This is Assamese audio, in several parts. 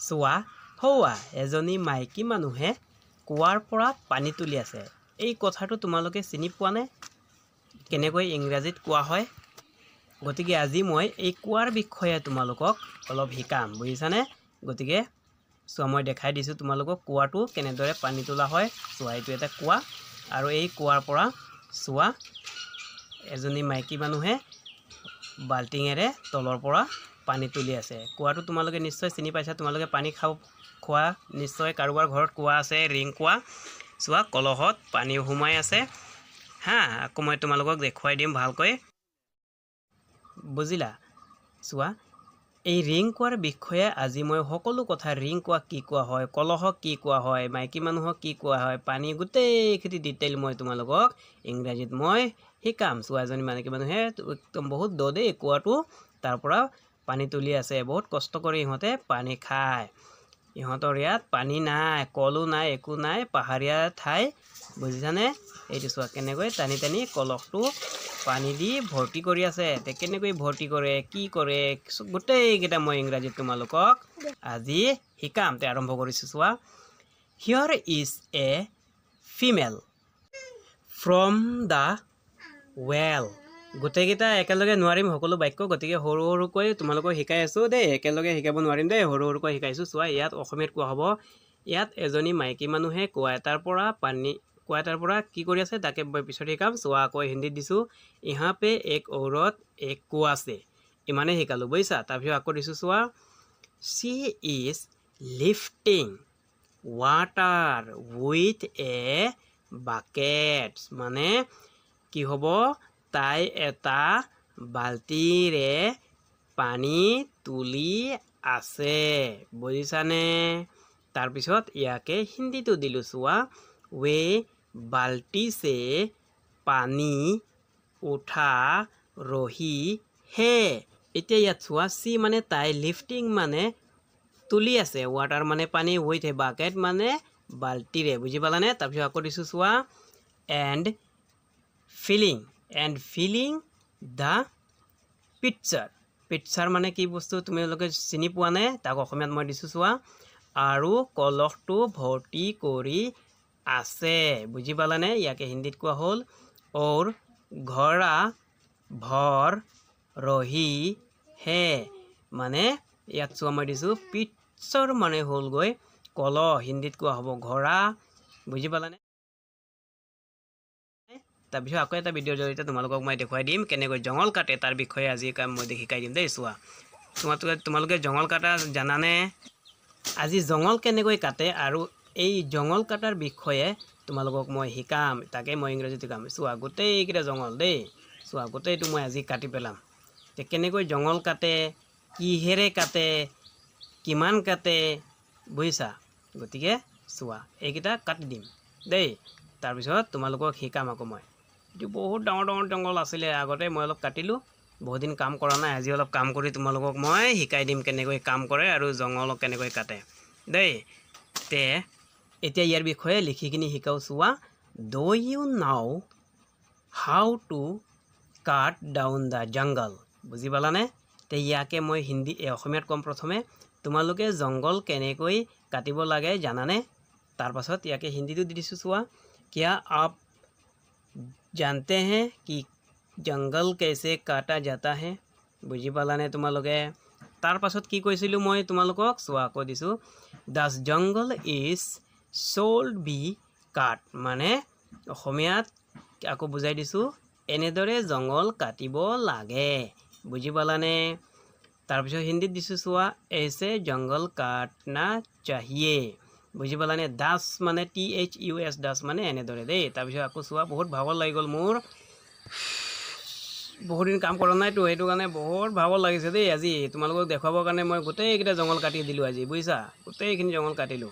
চোৱা হৌৱা এজনী মাইকী মানুহে কুৱাৰ পৰা পানী তুলি আছে। এই কথাটো তোমালোকে চিনি পোৱানে? কেনেকৈ ইংৰাজীত কোৱা হয়? গতিকে আজি মই এই কুৱাৰ বিষয়ে তোমালোকক অলপ শিকাম, বুজিছানে? গতিকে চোৱা মই দেখাই দিছোঁ তোমালোকক কুৱাটো কেনেদৰে পানী তোলা হয়। চোৱা এইটো এটা কুৱা আৰু এই কুৱাৰ পৰা চোৱা এজনী মাইকী মানুহে বাল্টিঙেৰে তলৰ পৰা পানী তুলি আছে। কুৱাটো তোমালোকে নিশ্চয় চিনি পাইছা, তোমালোকে পানী খোৱা নিশ্চয় কাৰোবাৰ ঘৰত কুৱা আছে, ৰিং কুৱা। চোৱা কলহত পানী সোমাই আছে হা, আকৌ মই তোমালোকক দেখুৱাই দিম ভালকৈ, বুজিলা? চোৱা এই ৰিং কুৱাৰ বিষয়ে আজি মই সকলো কথা, ৰিং কুৱা কি কোৱা হয়, কলহক কি কোৱা হয়, মাইকী মানুহক কি কোৱা হয়, পানী গোটেইখিনি ডিটেইল মই তোমালোকক ইংৰাজীত মই শিকাম। চোৱা এজনী মাইকী মানুহে একদম বহুত দ দেই কুৱাটো, তাৰ পৰা পানী তুলি আছে। বহুত কষ্ট কৰি ইহঁতে পানী খায়। ইহঁতৰ ইয়াত পানী নাই, কলো নাই, একো নাই, পাহাৰীয়া ঠাই, বুজিছানে? এইটো চোৱা কেনেকৈ টানি টানি কলহটো পানী দি ভৰ্তি কৰি আছে। কেনেকৈ ভৰ্তি কৰে, কি কৰে, গোটেইকেইটা মই ইংৰাজীত তোমালোকক আজি শিকাম। আৰম্ভ কৰিছোঁ। চোৱা here is a female from the well. গোটেইকেইটা একেলগে নোৱাৰিম সকলো বাক্য, গতিকে সৰু সৰুকৈ তোমালোকক শিকাই আছোঁ দেই, একেলগে শিকাব নোৱাৰিম দেই, সৰু সৰুকৈ শিকাইছোঁ। চোৱা ইয়াত অসমীয়াত কোৱা হ'ব, ইয়াত এজনী মাইকী মানুহে কুঁৱা এটাৰ পৰা কি কৰি আছে তাকে মই পিছত শিকাম। চোৱা আকৌ হিন্দীত দিছোঁ, ইਹਾਂ পে এক ঔৰত এক কুঁৱা আছে। ইমানেই শিকালোঁ, বুজিছা? তাৰপিছত আকৌ দিছোঁ চোৱা, C is lifting water with a bucket. মানে কি হ'ব, তাই এটা বাল্টিৰে পানী তুলি আছে, বুজিছানে? তাৰপিছত ইয়াকে হিন্দীটো দিলোঁ। চোৱা ৱে বাল্টি সে পানী উঠা ৰহি হে। এতিয়া ইয়াত চোৱা চি মানে তাই, লিফটিং মানে তুলি আছে, ৱাটাৰ মানে পানী, উইথ এ বাকেট মানে বাল্টিৰে, বুজি পালানে? তাৰপিছত আকৌ দিছোঁ চোৱা and filling the pitcher. Pitcher মানে কি বস্তু তোমালোকে চিনি পোৱা নে? তাক অসমীয়াত মই দিছোঁ চোৱা, আৰু কলহটো ভৰ্তি কৰি আছে, বুজি পালানে? ইয়াকে হিন্দীত কোৱা হ'ল ঔৰ ঘৰা ভৰ ৰহি হে। মানে ইয়াত চোৱা মই দিছোঁ পিটচাৰ মানে হ'লগৈ কলহ, হিন্দীত কোৱা হ'ব ঘোঁৰা, বুজি পালানে? তাৰপিছত আকৌ এটা ভিডিঅ'ৰ জৰিয়তে তোমালোকক মই দেখুৱাই দিম কেনেকৈ জঙল কাটে, তাৰ বিষয়ে আজি মই শিকাই দিম দেই। চোৱা তোমালোকে জঙল কাটা জানানে? আজি জঙল কেনেকৈ কাটে আৰু এই জঙল কাটাৰ বিষয়ে তোমালোকক মই শিকাম, তাকে মই ইংৰাজীত শিকাম। চোৱা গোটেইকেইটা জঙল দেই, চোৱা গোটেইটো মই আজি কাটি পেলাম। কেনেকৈ জঙল কাটে, কিহেৰে কাটে, কিমান কাটে, বুজিছা? গতিকে চোৱা এইকেইটা কাটি দিম দেই, তাৰপিছত তোমালোকক শিকাম আকৌ মই। এইটো বহুত ডাঙৰ ডাঙৰ জংঘল আছিলে আগতে, মই অলপ কাটিলোঁ, বহুত দিন কাম কৰা নাই, আজি অলপ কাম কৰি তোমালোকক মই শিকাই দিম কেনেকৈ কাম কৰে আৰু জংঘল কেনেকৈ কাটে দেই। এতিয়া ইয়াৰ বিষয়ে লিখিকিনি শিকাওঁ। চোৱা ডু ইউ নাও how to cut down the জংগল, বুজি পালানে? ইয়াকে মই অসমীয়াত ক'ম প্ৰথমে, তোমালোকে জংঘল কেনেকৈ কাটিব লাগে জানানে? তাৰ পাছত ইয়াকে হিন্দীটো দি দিছোঁ। চোৱা क्या आप जानते हैं कि जंगल कैसे काटा जाता है, বুজি পালানে তোমালোকে? তাৰ পাছত কি কৈছিলোঁ মই তোমালোকক? চোৱা আকৌ দিছোঁ, the jungle is should be cut, মানে অসমীয়াত আকৌ বুজাই দিছোঁ, এনেদৰে জংঘল কাটিব লাগে, বুজি পালানে? তাৰপিছত হিন্দীত দিছোঁ চোৱা ऐसे জংঘল কাটনা चाहिए, বুজি পালানে? দাস মানে THUS, দাস মানে এনেদৰে দেই। তাৰপিছত আকৌ চোৱা বহুত ভাগৰ লাগি গ'ল মোৰ, বহুত দিন কাম কৰা নাইতো, সেইটো কাৰণে বহুত ভাগৰ লাগিছে দেই। আজি তোমালোকক দেখুৱাবৰ কাৰণে মই গোটেইকেইটা জংঘল কাটি দিলোঁ আজি, বুজিছা? গোটেইখিনি জংঘল কাটিলোঁ,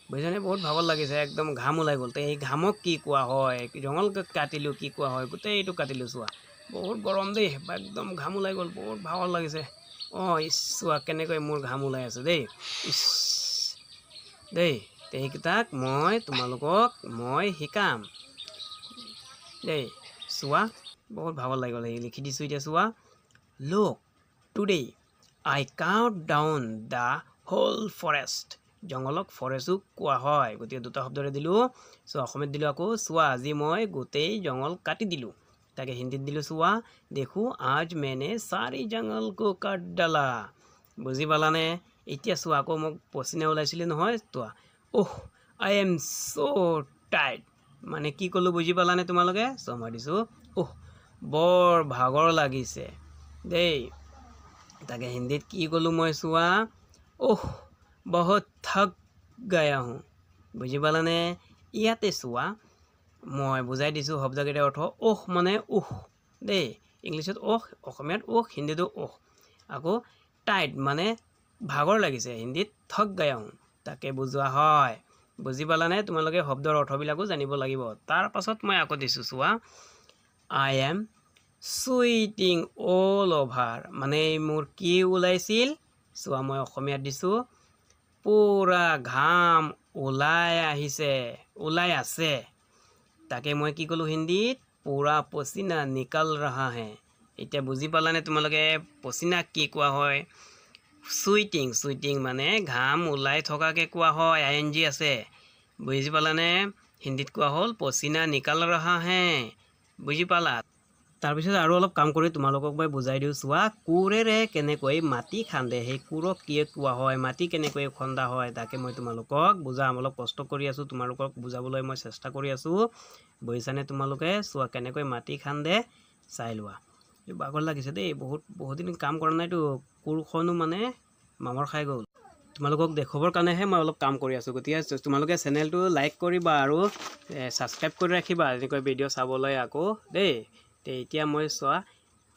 বুজিছানে? বহুত ভাগৰ লাগিছে, একদম ঘাম ওলাই গ'ল। এই ঘামক কি কোৱা হয়, জংঘল কাটিলোঁ কি কোৱা হয়, গোটেইটো কাটিলোঁ। চোৱা বহুত গৰম দেই, একদম ঘাম ওলাই গ'ল, বহুত ভাগৰ লাগিছে। চোৱা কেনেকৈ মোৰ ঘাম ওলাই আছে দেই, দেই। সেইকেইটাক তোমালোকক মই শিকাম দেই। চোৱা বহুত ভাগৰ লাগি গ'ল, লিখি দিছোঁ এতিয়া। চোৱা look today I count down the whole forest জংঘলক ফৰেষ্টো কোৱা হয় গতিকে দুটা শব্দৰে দিলোঁ চ' অসমীয়াত দিলোঁ আকৌ চোৱা আজি মই গোটেই জংঘল কাটি দিলোঁ তাকে হিন্দীত দিলোঁ চোৱা দেখো আজ মেনে সাৰি জংঘল কো কাট ডালা বুজি পালানে এতিয়া চোৱা আকৌ মোক পচিনা ওলাইছিলে নহয় চোৱা oh I am so' tight মানে কি ক'লোঁ বুজি পালানে তোমালোকে চ' মই দিছোঁ ওহ বৰ ভাগৰ লাগিছে দেই তাকে হিন্দীত কি ক'লোঁ মই চোৱা ওহ বহুত থক গায়া হুঁ বুজি পালানে ইয়াতে চোৱা মই বুজাই দিছোঁ শব্দকেইটাৰ অৰ্থ ওহ মানে উহ দেই ইংলিছত ওহ অসমীয়াত ওহ হিন্দীতো ওহ আকৌ টাইট মানে ভাগৰ লাগিছে হিন্দীত থক গায়া হুঁ তাকে বুজোৱা হয় বুজি পালানে তোমালোকে শব্দৰ অৰ্থবিলাকো জানিব লাগিব তাৰ পাছত মই আকৌ দিছোঁ চোৱা আই এম চুইটিং অল অভাৰ মানে মোৰ কি ওলাইছিল চোৱা মই অসমীয়াত দিছোঁ পুৰা ঘাম ওলাই আহিছে ওলাই আছে তাকে মই কি ক'লোঁ হিন্দীত পুৰা পচিনা নিকাল ৰহা হে এতিয়া বুজি পালানে তোমালোকে পচিনা কি কোৱা হয় চুইটিং মানে ঘাম ওলাই থকাকে কোৱা হয় ING আছে বুজি পালানে হিন্দীত কোৱা হ'ল পচিনা নিকাল ৰহা হে বুজি পালা তাৰপিছত আৰু অলপ কাম কৰি তোমালোকক মই বুজাই দিওঁ চোৱা কোৰেৰে কেনেকৈ মাটি খান্দে সেই কোৰক কি কোৱা হয় মাটি কেনেকৈ খন্দা হয় তাকে মই তোমালোকক বুজাম অলপ কষ্ট কৰি আছোঁ তোমালোকক বুজাবলৈ মই চেষ্টা কৰি আছোঁ বুজিছানে তোমালোকে চোৱা কেনেকৈ মাটি খান্দে চাই লোৱা ভাগৰ লাগিছে দেই বহুত দিন কাম কৰা নাইতো কোৰখনো মানে মামৰ খাই গ'ল তোমালোকক দেখুৱাবৰ কাৰণেহে মই অলপ কাম কৰি আছোঁ গতিকে তোমালোকে চেনেলটো লাইক কৰিবা আৰু ছাবস্ক্ৰাইব কৰি ৰাখিবা এনেকৈ ভিডিঅ' চাবলৈ আকৌ দেই এতিয়া মই চোৱা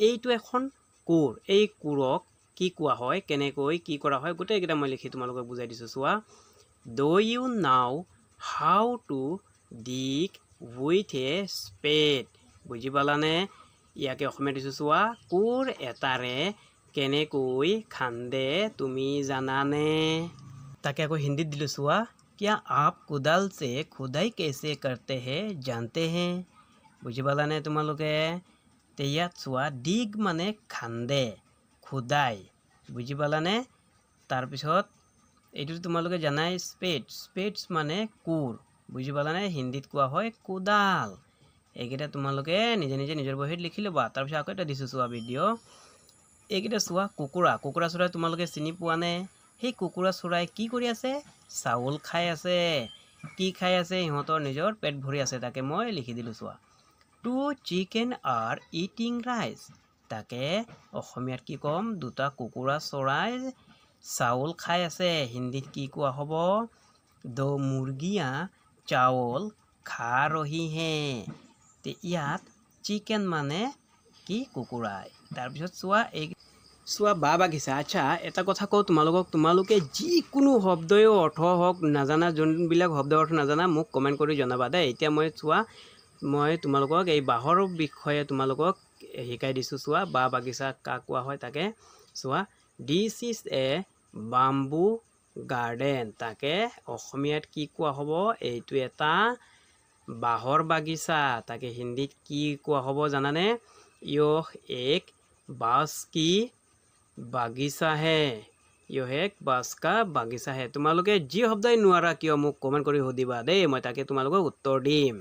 এইটো এখন কোৰ এই কোৰক কি কোৱা হয় কেনেকৈ কি কৰা হয় গোটেইকেইটা মই লিখি তোমালোকক বুজাই দিছোঁ চোৱা ডু ইউ নাও হাউ টু ডিগ উইথ এ স্পেড বুজি পালানে ইয়াকে অসমীয়াত দিছোঁ চোৱা কোৰ এটাৰে কেনেকৈ খান্দে তুমি জানানে তাকে আকৌ হিন্দীত দিলোঁ চোৱা क्या आप कुदाल से खुदाई कैसे करते हैं जानते हैं বুজি পালানে তোমালোকে ইয়াত চোৱা ডিগ মানে খান্দে খুদাই বুজি পালানে তাৰপিছত এইটো তোমালোকে জানাই স্পেডছ মানে কোৰ বুজি পালানে হিন্দীত কোৱা হয় কোদাল এইকেইটা তোমালোকে নিজে নিজৰ বহীত লিখি ল'বা তাৰপিছত আকৌ এটা দিছোঁ চোৱা ভিডিঅ' এইকেইটা চোৱা কুকুৰা চৰাই তোমালোকে চিনি পোৱানে সেই কুকুৰা চৰাই কি কৰি আছে চাউল খাই আছে কি খাই আছে সিহঁতৰ নিজৰ পেট ভৰি আছে তাকে মই লিখি দিলোঁ চোৱা two chicken are eating rice তাকে অসমীয়াত কি ক'ম দুটা কুকুৰা চৰাই চাউল খাই আছে হিন্দীত কি কোৱা হ'ব দো মুৰ্গীয়া চাউল খা ৰহি হে ইয়াত চিকেন মানে কি কুকুৰাই তাৰপিছত চোৱা বাঁহ বাগিচা আচ্ছা এটা কথা কওঁ তোমালোকে যিকোনো শব্দই অৰ্থ হওক নাজানা যোনবিলাক শব্দৰ অৰ্থ নাজানা মোক কমেণ্ট কৰি জনাবা দেই এতিয়া মই তোমালোকক এই বাঁহৰ বিষয়ে তোমালোকক শিকাই দিছোঁ চোৱা বাঁহ বাগিচা কাক কোৱা হয় তাকে চোৱা this is a bamboo garden তাকে অসমীয়াত কি কোৱা হ'ব এইটো এটা বাঁহৰ বাগিচা তাকে হিন্দীত কি কোৱা হ'ব জানানে ইয়হ এক বাঁছ কি বাগিচা হে ইয়হ এক বাঁছ কা বাগিচা হে তোমালোকে যি শব্দই নোৱাৰা কিয় মোক কমেণ্ট কৰি সুধিবা দেই মই তাকে তোমালোকক উত্তৰ দিম